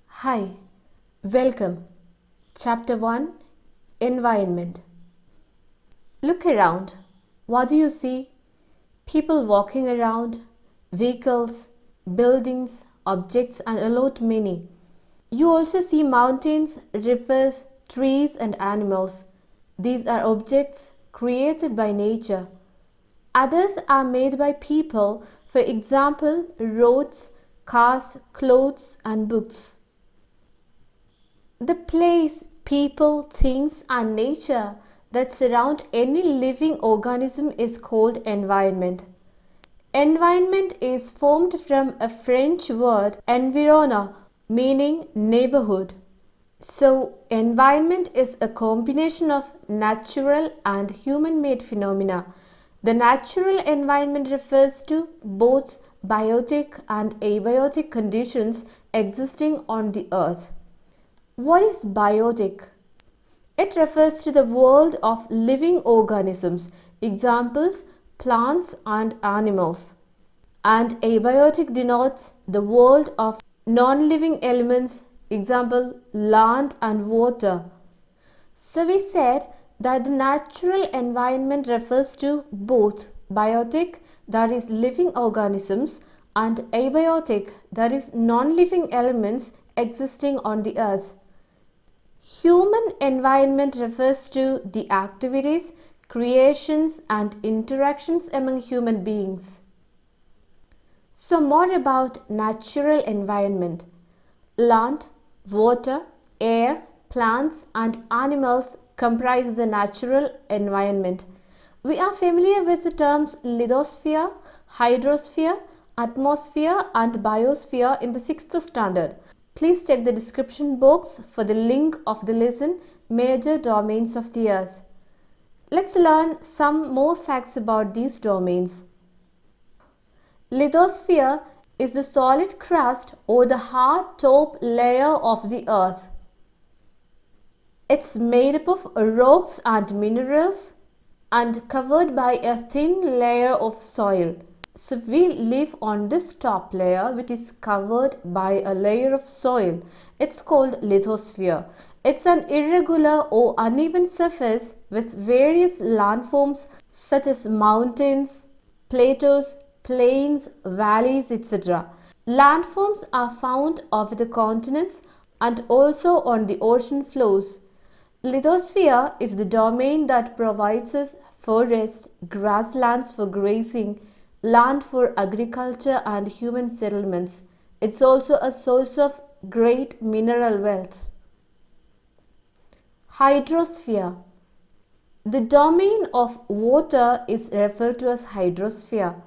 Hi, welcome. Chapter 1, Environment. Look around. What do you see? People walking around, vehicles, buildings, objects, and a lot many. You also see mountains, rivers, trees, and animals. These are objects created by nature. Others are made by people, for example, roads, cars, clothes, and books. The place, people, things, and nature that surround any living organism is called environment. Environment is formed from a French word environnement, meaning neighborhood. So, environment is a combination of natural and human-made phenomena. The natural environment refers to both biotic and abiotic conditions existing on the earth. What is biotic? It refers to the world of living organisms, examples plants and animals. And abiotic denotes the world of non-living elements, example land and water. So we said that the natural environment refers to both biotic, that is living organisms, and abiotic, that is non-living elements existing on the earth. Human environment refers to the activities, creations, and interactions among human beings. So more about natural environment. Land, water, air, plants, and animals comprise the natural environment. We are familiar with the terms lithosphere, hydrosphere, atmosphere, and biosphere in the 6th standard. Please check the description box for the link of the lesson Major Domains of the Earth. Let's learn some more facts about these domains. Lithosphere is the solid crust or the hard top layer of the earth. It's made up of rocks and minerals and covered by a thin layer of soil. So we live on this top layer, which is covered by a layer of soil. It's called lithosphere. It's an irregular or uneven surface with various landforms such as mountains, plateaus, plains, valleys, etc. Landforms are found over the continents and also on the ocean floors. Lithosphere is the domain that provides us forests, grasslands for grazing, land for agriculture and human settlements. It's also a source of great mineral wealth. Hydrosphere. The domain of water is referred to as hydrosphere.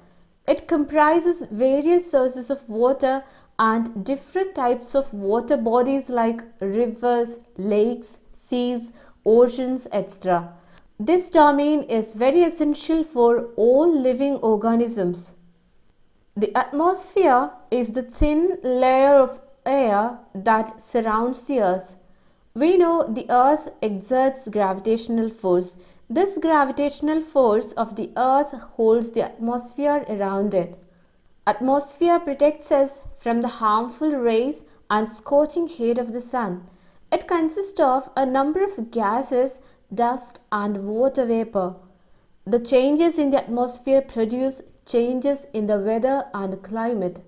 It comprises various sources of water and different types of water bodies like rivers, lakes, seas, oceans, etc. This domain is very essential for all living organisms. The atmosphere is the thin layer of air that surrounds the earth. We know the earth exerts gravitational force. This gravitational force of the earth holds the atmosphere around it. Atmosphere protects us from the harmful rays and scorching heat of the sun. It consists of a number of gases, dust, and water vapor. The changes in the atmosphere produce changes in the weather and climate.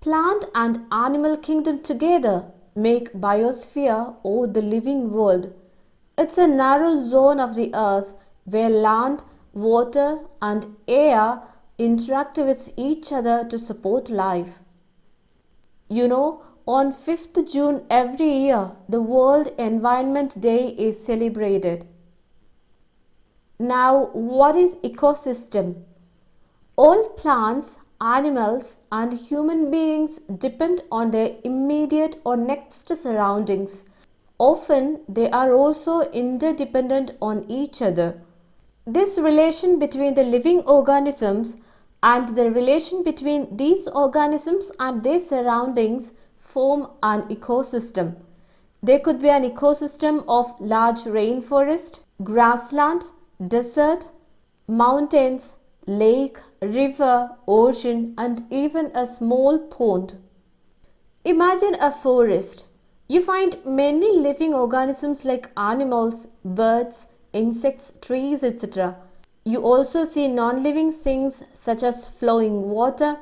Plant and animal kingdom together make biosphere or the living world. It's a narrow zone of the earth where land, water, and air interact with each other to support life. You know, on 5th June every year, the World Environment Day is celebrated. Now, what is ecosystem? All plants, animals, and human beings depend on their immediate or next surroundings. Often, they are also interdependent on each other. This relation between the living organisms and the relation between these organisms and their surroundings form an ecosystem. There could be an ecosystem of large rainforest, grassland, desert, mountains, lake, river, ocean, and even a small pond. Imagine a forest. You find many living organisms like animals, birds, insects, trees, etc. You also see non-living things such as flowing water,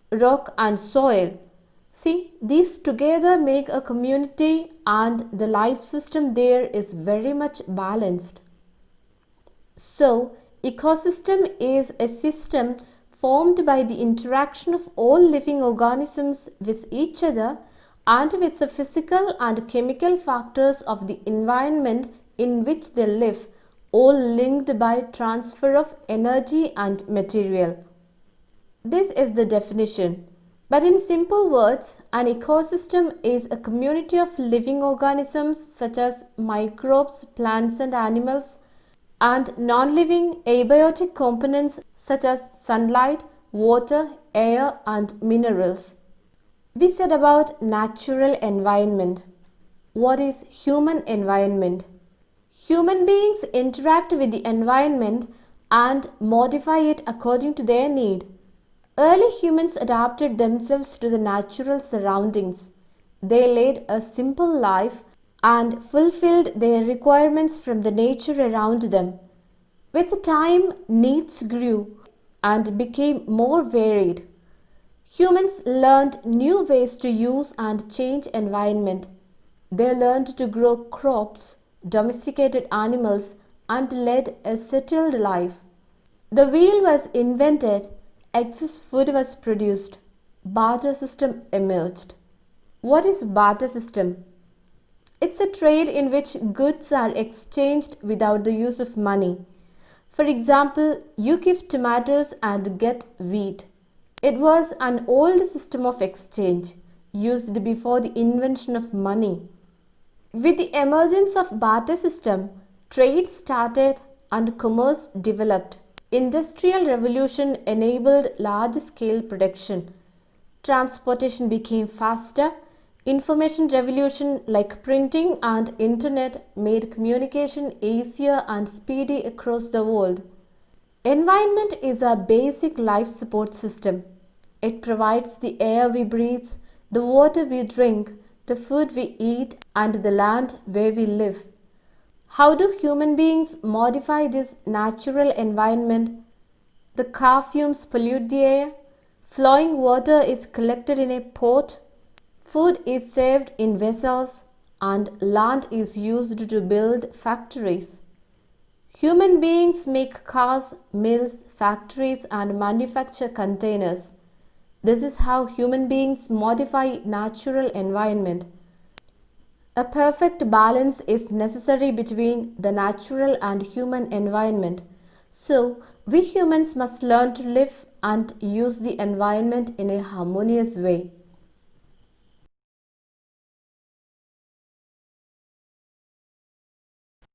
rock and soil. See, these together make a community and the life system there is very much balanced. So, ecosystem is a system formed by the interaction of all living organisms with each other and with the physical and chemical factors of the environment in which they live, all linked by transfer of energy and material. This is the definition. But in simple words, an ecosystem is a community of living organisms such as microbes, plants and animals, and non-living abiotic components such as sunlight, water, air and minerals. We said about natural environment. What is human environment? Human beings interact with the environment and modify it according to their need. Early humans adapted themselves to the natural surroundings. They led a simple life and fulfilled their requirements from the nature around them. With time, needs grew and became more varied. Humans learned new ways to use and change environment. They learned to grow crops, domesticated animals, and led a settled life. The wheel was invented, excess food was produced, barter system emerged. What is barter system? It's a trade in which goods are exchanged without the use of money. For example, you give tomatoes and get wheat. It was an old system of exchange, used before the invention of money. With the emergence of barter system, trade started and commerce developed. Industrial revolution enabled large-scale production. Transportation became faster. Information revolution like printing and internet made communication easier and speedy across the world. Environment is a basic life support system. It provides the air we breathe, the water we drink, the food we eat, and the land where we live. How do human beings modify this natural environment? The car fumes pollute the air. Flowing water is collected in a pot. Food is saved in vessels and land is used to build factories. Human beings make cars, mills, factories and manufacture containers. This is how human beings modify natural environment. A perfect balance is necessary between the natural and human environment. So, we humans must learn to live and use the environment in a harmonious way.